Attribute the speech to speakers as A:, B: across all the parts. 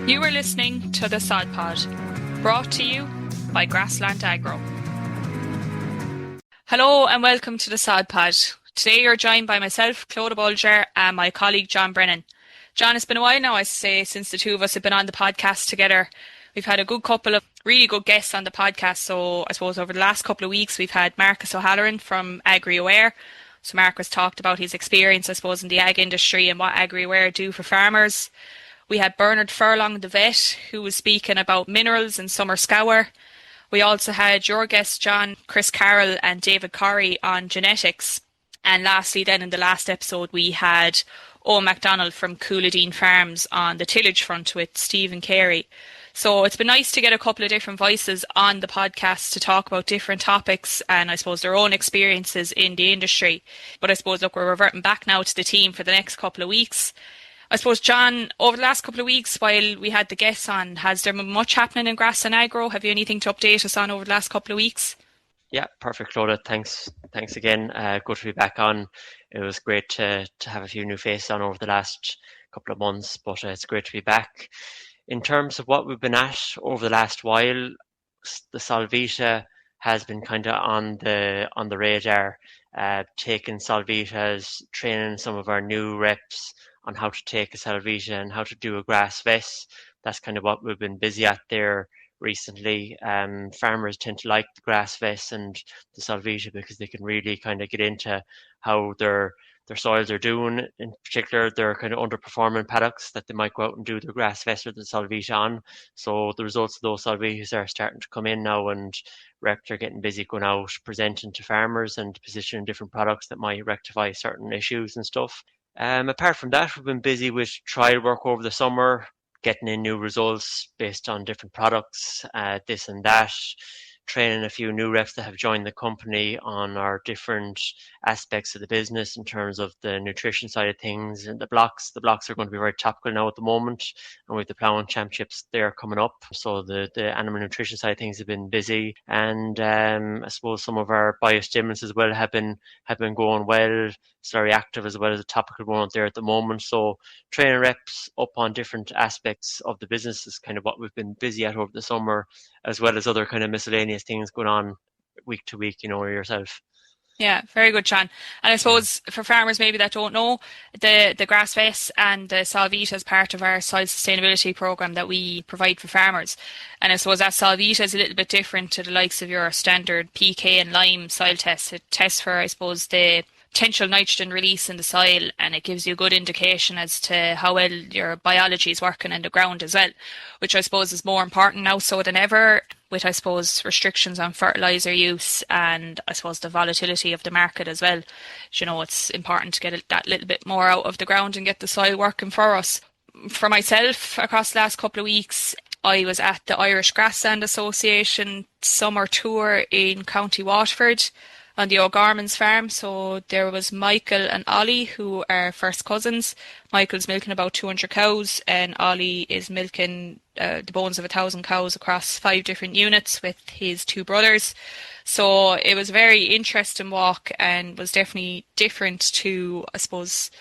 A: You are listening to the Sod Pod, brought to you by Grassland Agro. Hello and welcome to the Sod Pod. Today you're joined by myself, Clodagh, and my colleague John Brennan. John, it's been a while now, I say, since the two of us have been on the podcast together. We've had a good couple of really good guests on the podcast. So I suppose over the last couple of weeks we've had Marcus O'Halloran from AgriAware. So Marcus talked about his experience, I suppose, in the ag industry and what AgriAware do for farmers. We had Bernard Furlong, the vet, who was speaking about minerals and summer scour. We also had your guests, John, Chris Carroll and David Corrie on genetics. And lastly, then in the last episode, we had Owen MacDonald from Clodagh Farms on the tillage front with Stephen Carey. So it's been nice to get a couple of different voices on the podcast to talk about different topics and I suppose their own experiences in the industry. But I suppose, look, we're reverting back now to the team for the next couple of weeks. I suppose, John, over the last couple of weeks, while we had the guests on, has there been much happening in Grassland Agro? Have you anything to update us on over the last couple of weeks?
B: Yeah, perfect, Clodagh. Thanks again. Good to be back on. It was great to have a few new faces on over the last couple of months, but it's great to be back. In terms of what we've been at over the last while, the Solvita has been kind of on the radar. Taking Solvitas, training some of our new reps on how to take a Solvita and how to do a grass vest. That's kind of what we've been busy at there recently. Farmers tend to like the grass vest and the Solvita because they can really kind of get into how their soils are doing. In particular, they're kind of underperforming paddocks that they might go out and do their grass vest or the Solvita on. So the results of those Solvitas are starting to come in now, and reps are getting busy going out, presenting to farmers and positioning different products that might rectify certain issues and stuff. Apart from that, we've been busy with trial work over the summer, getting in new results based on different products, this and that, training a few new reps that have joined the company on our different aspects of the business in terms of the nutrition side of things and the blocks. The blocks are going to be very topical now at the moment, and with the ploughing championships there coming up. So the animal nutrition side of things have been busy, and I suppose some of our biostimulants as well have been going well. It's very active as well as a topical one out there at the moment. So training reps up on different aspects of the business is kind of what we've been busy at over the summer, as well as other kind of miscellaneous things going on week to week, yourself.
A: Yeah, very good, Sean. And I suppose for farmers maybe that don't know, the grass vest and the Solvita is part of our soil sustainability programme that we provide for farmers. And I suppose that Solvita is a little bit different to the likes of your standard PK and lime soil test. It tests for, I suppose, the potential nitrogen release in the soil, and it gives you a good indication as to how well your biology is working in the ground as well, which I suppose is more important now so than ever, with I suppose restrictions on fertiliser use and I suppose the volatility of the market as well. It's important to get that little bit more out of the ground and get the soil working for us. For myself, across the last couple of weeks, I was at the Irish Grassland Association summer tour in County Waterford on the O'Gorman's farm. So there was Michael and Ollie, who are first cousins. Michael's milking about 200 cows and Ollie is milking the bones of 1,000 cows across 5 different units with his 2 brothers. So it was a very interesting walk and was definitely different to, I suppose,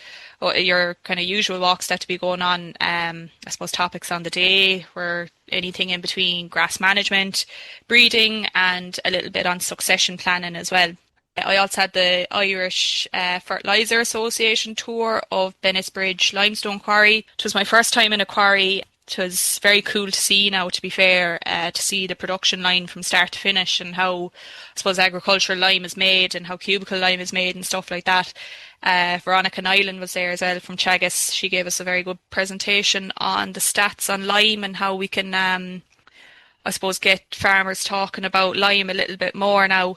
A: your kind of usual walks that to be going on. I suppose topics on the day were anything in between grass management, breeding, and a little bit on succession planning as well. I also had the Irish Fertiliser Association tour of Bennettsbridge Limestone Quarry. It was my first time in a quarry. It was very cool to see now, to be fair, to see the production line from start to finish and how, I suppose, agricultural lime is made and how cubicle lime is made and stuff like that. Veronica Nyland was there as well from Teagasc. She gave us a very good presentation on the stats on lime and how we can, I suppose, get farmers talking about lime a little bit more now.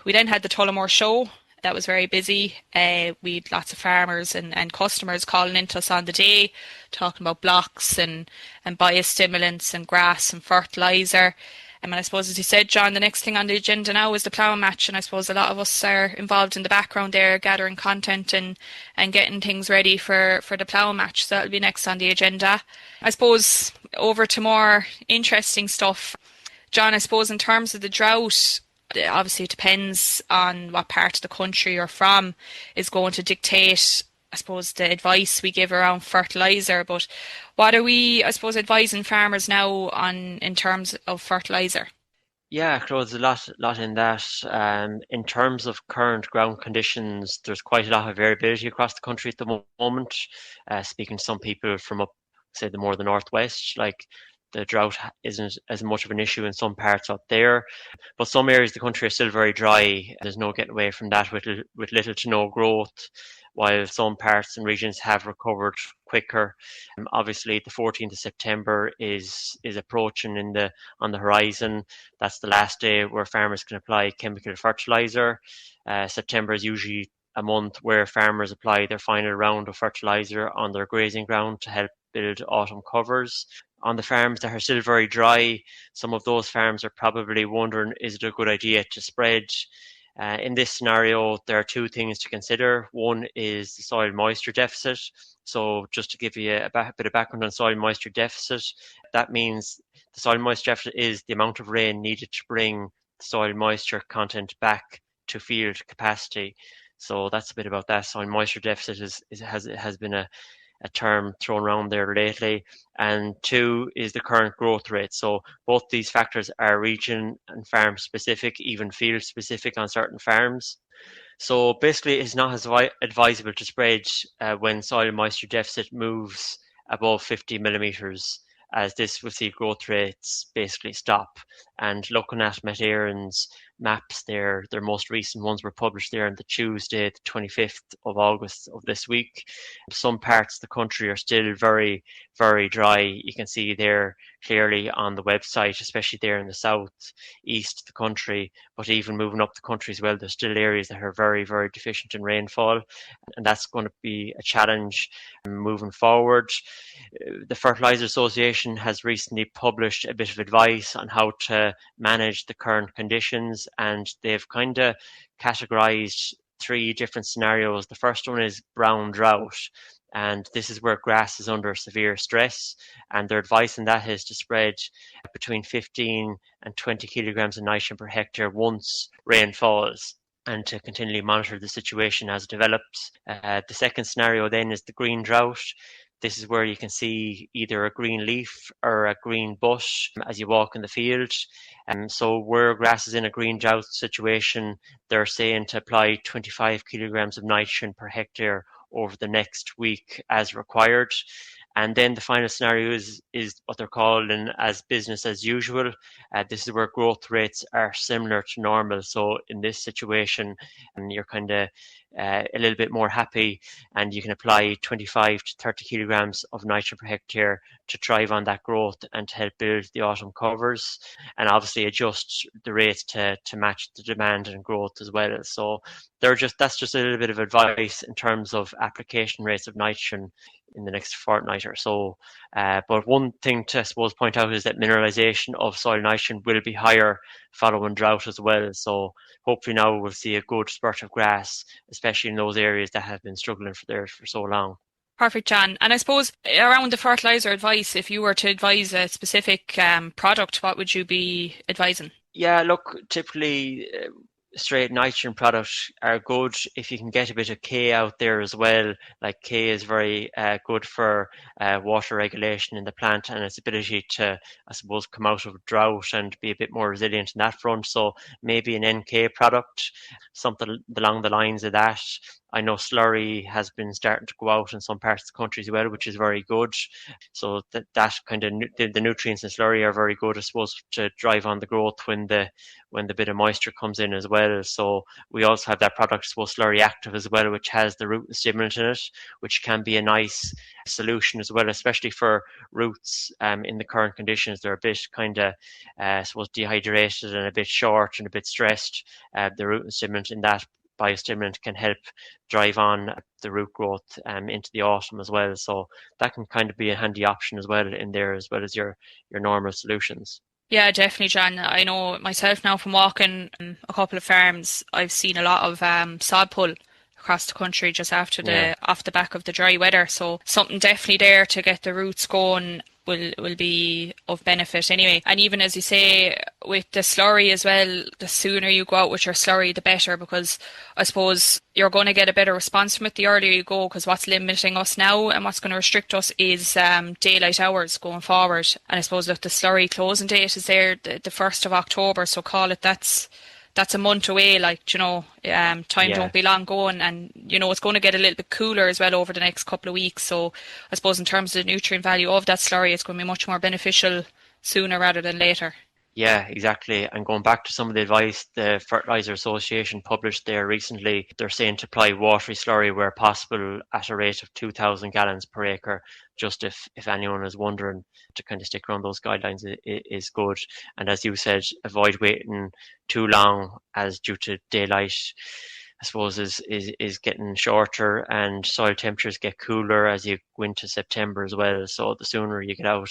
A: We then had the Tullamore show. That was very busy. We had lots of farmers and customers calling into us on the day, talking about blocks and biostimulants and grass and fertiliser. And I suppose, as you said, John, the next thing on the agenda now is the ploughing match. And I suppose a lot of us are involved in the background there, gathering content and getting things ready for the ploughing match. So that'll be next on the agenda. I suppose over to more interesting stuff. John, I suppose in terms of the drought, obviously it depends on what part of the country you're from is going to dictate, I suppose, the advice we give around fertiliser. But what are we, I suppose, advising farmers now on in terms of fertiliser?
B: Yeah, Claude, there's a lot in that. In terms of current ground conditions, there's quite a lot of variability across the country at the moment. Speaking to some people from up, say, the northwest, like the drought isn't as much of an issue in some parts up there, but some areas of the country are still very dry. There's no getting away from that with little to no growth, while some parts and regions have recovered quicker. Obviously, the 14th of September is approaching on the horizon. That's the last day where farmers can apply chemical fertiliser. September is usually a month where farmers apply their final round of fertiliser on their grazing ground to help build autumn covers. On the farms that are still very dry, some of those farms are probably wondering, is it a good idea to spread? In this scenario, there are two things to consider. One is the soil moisture deficit. So just to give you a bit of background on soil moisture deficit, that means the soil moisture deficit is the amount of rain needed to bring the soil moisture content back to field capacity. So that's a bit about that. Soil moisture deficit has been a term thrown around there lately. And two is the current growth rate. So both these factors are region and farm specific, even field specific on certain farms. So basically, it's not as advisable to spread when soil moisture deficit moves above 50 millimeters, as this will see growth rates basically stop. And looking at Met Éireann's maps there, their most recent ones were published there on the Tuesday, the 25th of August of this week. Some parts of the country are still very, very dry. You can see there clearly on the website, especially there in the south east of the country, but even moving up the country as well, there's still areas that are very, very deficient in rainfall, and that's going to be a challenge moving forward. The Fertiliser Association has recently published a bit of advice on how to manage the current conditions, and they've kind of categorized three different scenarios. The first one is brown drought, and this is where grass is under severe stress, and their advice in that is to spread between 15 and 20 kilograms of nitrogen per hectare once rain falls, and to continually monitor the situation as it develops. The second scenario then is the green drought. This is where you can see either a green leaf or a green bush as you walk in the field. So where grass is in a green drought situation, they're saying to apply 25 kilograms of nitrogen per hectare over the next week as required. And then the final scenario is what they're calling as business as usual. This is where growth rates are similar to normal. So in this situation, you're kind of a little bit more happy, and you can apply 25 to 30 kilograms of nitrogen per hectare to drive on that growth and to help build the autumn covers, and obviously adjust the rates to match the demand and growth as well. So that's just a little bit of advice in terms of application rates of nitrogen in the next fortnight or so. But one thing to, I suppose, point out is that mineralization of soil nitrogen will be higher following drought as well. So hopefully now we'll see a good spurt of grass, especially in those areas that have been struggling for so long.
A: Perfect, John. And I suppose around the fertiliser advice, if you were to advise a specific product, what would you be advising?
B: Yeah, look, typically straight nitrogen products are good if you can get a bit of K out there as well. Like K is very good for water regulation in the plant and its ability to, I suppose, come out of drought and be a bit more resilient in that front. So maybe an NK product, something along the lines of that. I know slurry has been starting to go out in some parts of the country as well, which is very good. So that kind of the nutrients in slurry are very good, I suppose, to drive on the growth when the bit of moisture comes in as well. So we also have that product, I suppose, Slurry Active as well, which has the root stimulant in it, which can be a nice solution as well, especially for roots in the current conditions. They're a bit kind of, I suppose, dehydrated and a bit short and a bit stressed. The root stimulant in that biostimulant can help drive on the root growth into the autumn as well. So that can kind of be a handy option as well in there, as well as your normal solutions.
A: Yeah, definitely, John. I know myself now from walking a couple of farms, I've seen a lot of sod pull across the country just after
B: Yeah.
A: off the back of the dry weather. So something definitely there to get the roots going. will be of benefit anyway. And even as you say, with the slurry as well, the sooner you go out with your slurry, the better, because I suppose you're going to get a better response from it the earlier you go, because what's limiting us now and what's going to restrict us is daylight hours going forward. And I suppose that the slurry closing date is there the 1st of October, so call it that's a month away, like, time
B: Yeah.
A: don't be long going, and, it's going to get a little bit cooler as well over the next couple of weeks. So I suppose in terms of the nutrient value of that slurry, it's going to be much more beneficial sooner rather than later.
B: Yeah, exactly. And going back to some of the advice the Fertiliser Association published there recently, they're saying to apply watery slurry where possible at a rate of 2,000 gallons per acre. Just if anyone is wondering, to kind of stick around those guidelines is good. And as you said, avoid waiting too long, as due to daylight, I suppose, is getting shorter, and soil temperatures get cooler as you go into September as well. So the sooner you get out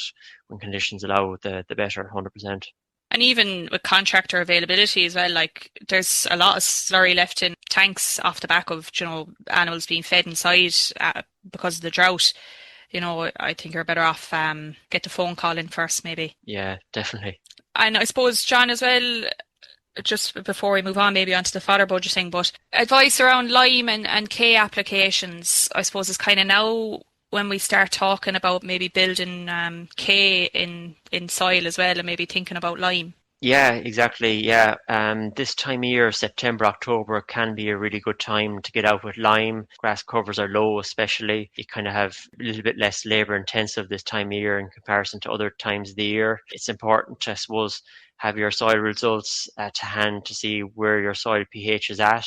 B: when conditions allow, the better, 100%.
A: And even with contractor availability as well, like, there's a lot of slurry left in tanks off the back of, animals being fed inside because of the drought. I think you're better off get the phone call in first, maybe.
B: Yeah, definitely.
A: And I suppose, John, as well, just before we move on maybe onto the fodder budgeting, but advice around lime and K applications, I suppose, is kind of now when we start talking about maybe building K in soil as well, and maybe thinking about lime.
B: Yeah, exactly. Yeah. This time of year, September, October, can be a really good time to get out with lime. Grass covers are low, especially. You kind of have a little bit less labor intensive this time of year in comparison to other times of the year. It's important to, I suppose, have your soil results to hand to see where your soil pH is at.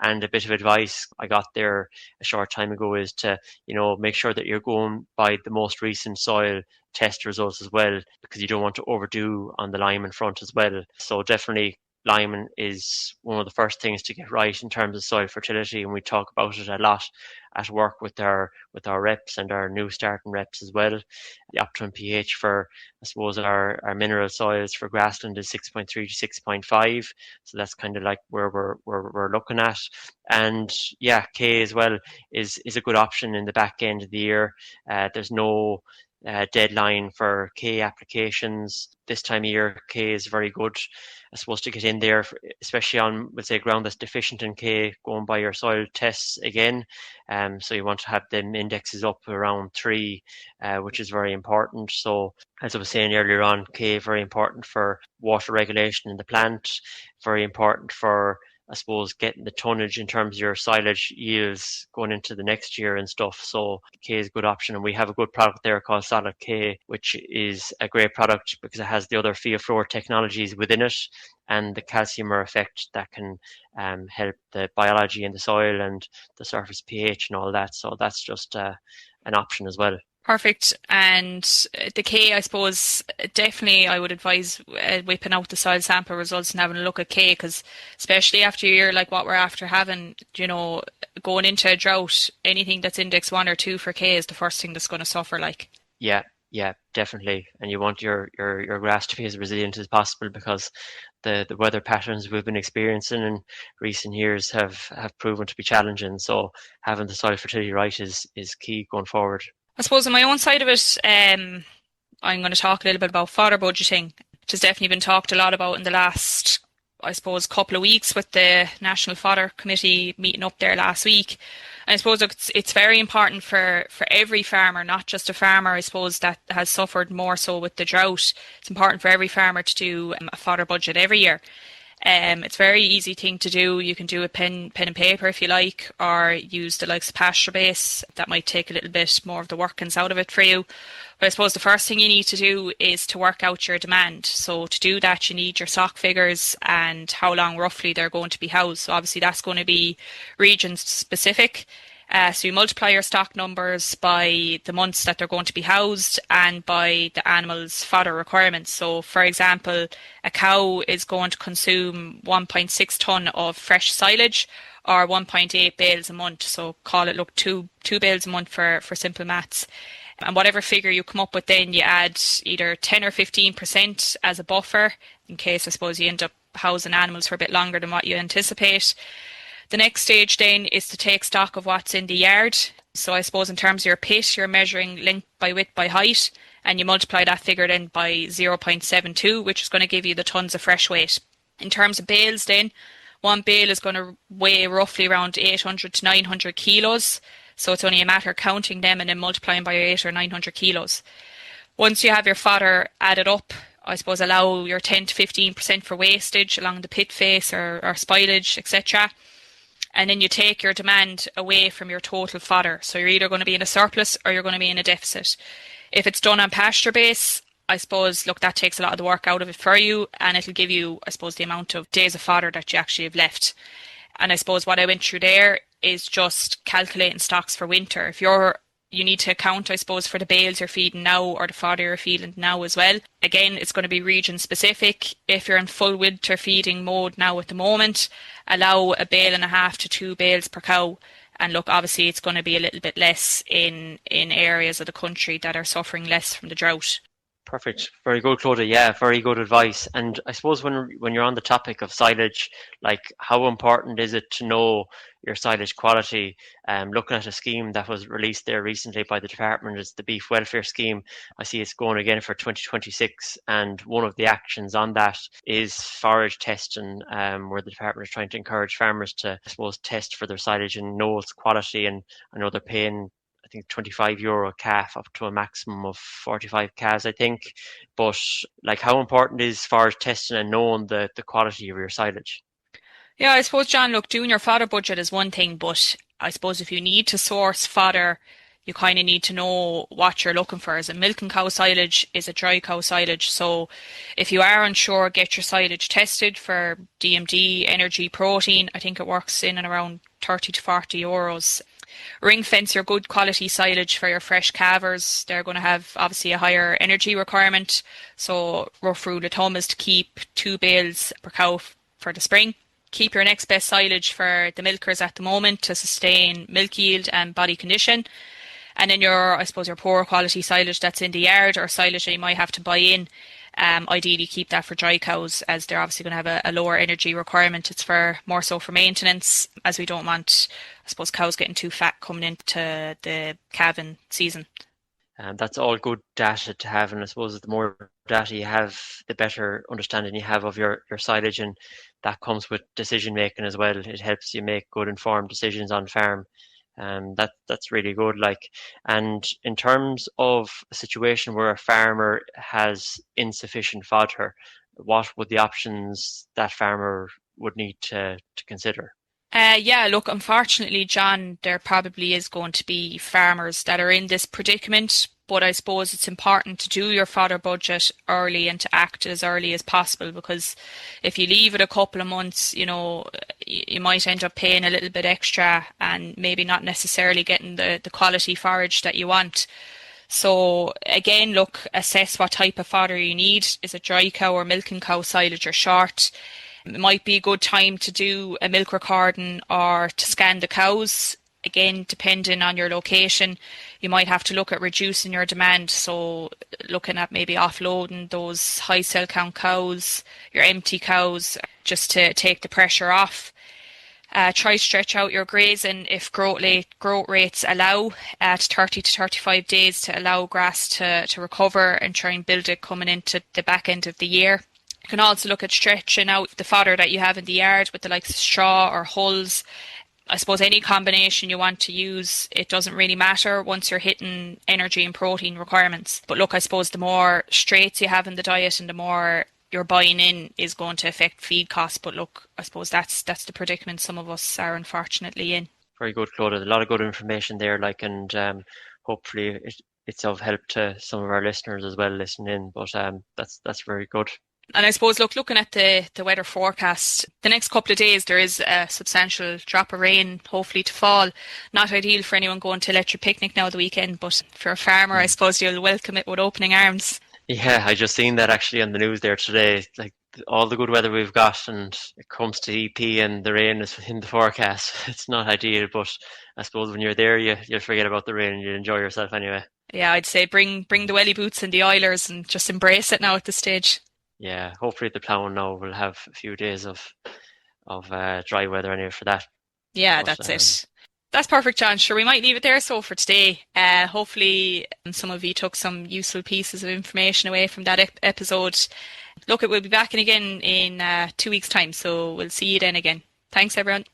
B: And a bit of advice I got there a short time ago is to, make sure that you're going by the most recent soil test results as well, because you don't want to overdo on the lime in front as well. So definitely lime is one of the first things to get right in terms of soil fertility, and we talk about it a lot at work with our reps and our new starting reps as well. The optimum pH for, I suppose, our mineral soils for grassland is 6.3 to 6.5, so that's kind of like where we're looking at. And yeah, K as well is a good option in the back end of the year. There's no deadline for K applications this time of year. K is very good, I suppose, to get in there, especially on, let's say, ground that's deficient in K, going by your soil tests again. So you want to have them indexes up around 3, which is very important. So as I was saying earlier on, K very important for water regulation in the plant, very important for, I suppose, getting the tonnage in terms of your silage yields going into the next year and stuff. So K is a good option, and we have a good product there called Solid K, which is a great product because it has the other FeoFluor technologies within it and the calciumer effect that can help the biology in the soil and the surface pH and all that. So that's just an option as well.
A: Perfect. And the K, I suppose, definitely I would advise whipping out the soil sample results and having a look at K, because especially after a year like what we're after having, going into a drought, anything that's index 1 or 2 for K is the first thing that's going to suffer, like.
B: Yeah, definitely. And you want your grass to be as resilient as possible, because the weather patterns we've been experiencing in recent years have proven to be challenging. So having the soil fertility right is key going forward.
A: I suppose on my own side of it, I'm going to talk a little bit about fodder budgeting, which has definitely been talked a lot about in the last, I suppose, couple of weeks with the National Fodder Committee meeting up there last week. And I suppose it's very important for every farmer, not just a farmer, I suppose, that has suffered more so with the drought. It's important for every farmer to do a fodder budget every year. It's a very easy thing to do. You can do a pen and paper if you like, or use the likes of Pasture Base. That might take a little bit more of the workings out of it for you. But I suppose the first thing you need to do is to work out your demand. So to do that, you need your stock figures and how long roughly they're going to be housed. So obviously that's going to be region specific. So you multiply your stock numbers by the months that they're going to be housed and by the animal's fodder requirements. So, for example, a cow is going to consume 1.6 tonne of fresh silage or 1.8 bales a month. So call it, two bales a month for simple maths. And whatever figure you come up with, then you add either 10 or 15% as a buffer in case, I suppose, you end up housing animals for a bit longer than what you anticipate. The next stage then is to take stock of what's in the yard. So I suppose in terms of your pit, you're measuring length by width by height. and you multiply that figure then by 0.72, which is going to give you the tons of fresh weight. In terms of bales then, one bale is going to weigh roughly around 800 to 900 kilos. So it's only a matter of counting them and then multiplying by your 800 or 900 kilos. Once you have your fodder added up, I suppose allow your 10 to 15% for wastage along the pit face or spoilage, etc. And then you take your demand away from your total fodder. So you're either going to be in a surplus or you're going to be in a deficit. If it's done on pasture base, I suppose, look, that takes a lot of the work out of it for you, and it'll give you, I suppose, the amount of days of fodder that you actually have left. And I suppose what I went through there is just calculating stocks for winter. You need to account, I suppose, for the bales you're feeding now or the fodder you're feeding now as well. Again, it's going to be region specific. If you're in full winter feeding mode now at the moment, allow a bale and a half to 2 bales per cow. And look, obviously it's going to be a little bit less in areas of the country that are suffering less from the drought.
B: Perfect. Very good, Clodagh. Yeah, very good advice. And I suppose when you're on the topic of silage, like how important is it to know your silage quality? Looking at a scheme that was released there recently by the department, it's the beef welfare scheme. I see it's going again for 2026, and one of the actions on that is forage testing, where the department is trying to encourage farmers to, I suppose, test for their silage and know its quality. And I know they're paying, I think, €25 a calf up to a maximum of 45 calves, I think. But like, how important is forage testing and knowing the quality of your silage?
A: Yeah, I suppose, John, look, doing your fodder budget is one thing, but I suppose if you need to source fodder, you kind of need to know what you're looking for. Is it milk and cow silage? Is it dry cow silage? So if you are unsure, get your silage tested for DMD, energy, protein. I think it works in and around 30 to €40. Ring fence your good quality silage for your fresh calvers. They're going to have obviously a higher energy requirement. So rough rule of thumb is to keep 2 bales per cow for the spring. Keep your next best silage for the milkers at the moment to sustain milk yield and body condition. And then I suppose your poor quality silage that's in the yard or silage that you might have to buy in, ideally keep that for dry cows, as they're obviously going to have a lower energy requirement. It's more so for maintenance, as we don't want, I suppose, cows getting too fat coming into the calving season.
B: And that's all good data to have. And I suppose the more data you have, the better understanding you have of your silage. And that comes with decision making as well. It helps you make good informed decisions on farm. That's really good. Like, and in terms of a situation where a farmer has insufficient fodder, what would the options that farmer would need to consider?
A: Yeah, look, unfortunately, John, there probably is going to be farmers that are in this predicament, but I suppose it's important to do your fodder budget early and to act as early as possible, because if you leave it a couple of months, you might end up paying a little bit extra and maybe not necessarily getting the quality forage that you want. So again, look, assess what type of fodder you need. Is it dry cow or milking cow silage or short? It might be a good time to do a milk recording or to scan the cows. Again, depending on your location, you might have to look at reducing your demand. So looking at maybe offloading those high cell count cows, your empty cows, just to take the pressure off. Try stretch out your grazing if growth rates allow at 30 to 35 days to allow grass to recover and try and build it coming into the back end of the year. You can also look at stretching out the fodder that you have in the yard with the likes of straw or hulls. I suppose any combination you want to use, it doesn't really matter once you're hitting energy and protein requirements. But look, I suppose the more straights you have in the diet and the more you're buying in is going to affect feed costs. But look, I suppose that's the predicament some of us are unfortunately in.
B: Very good, Clodagh. A lot of good information there, like, and hopefully it's of help to some of our listeners as well listening in. But that's very good.
A: And I suppose, looking at the weather forecast, the next couple of days there is a substantial drop of rain, hopefully to fall. Not ideal for anyone going to electric picnic now the weekend, but for a farmer, I suppose you'll welcome it with opening arms.
B: Yeah, I just seen that actually on the news there today. Like, all the good weather we've got, and it comes to EP and the rain is in the forecast. It's not ideal, but I suppose when you're there, you'll forget about the rain and you'll enjoy yourself anyway.
A: Yeah, I'd say bring the welly boots and the oilers and just embrace it now at this stage.
B: Yeah, hopefully the ploughing now will have a few days of dry weather anyway for that.
A: Yeah,
B: But
A: that's it. That's perfect, John. Sure, we might leave it there so for today. Hopefully, some of you took some useful pieces of information away from that episode. Look, it will be back in again in 2 weeks' time, so we'll see you then again. Thanks, everyone.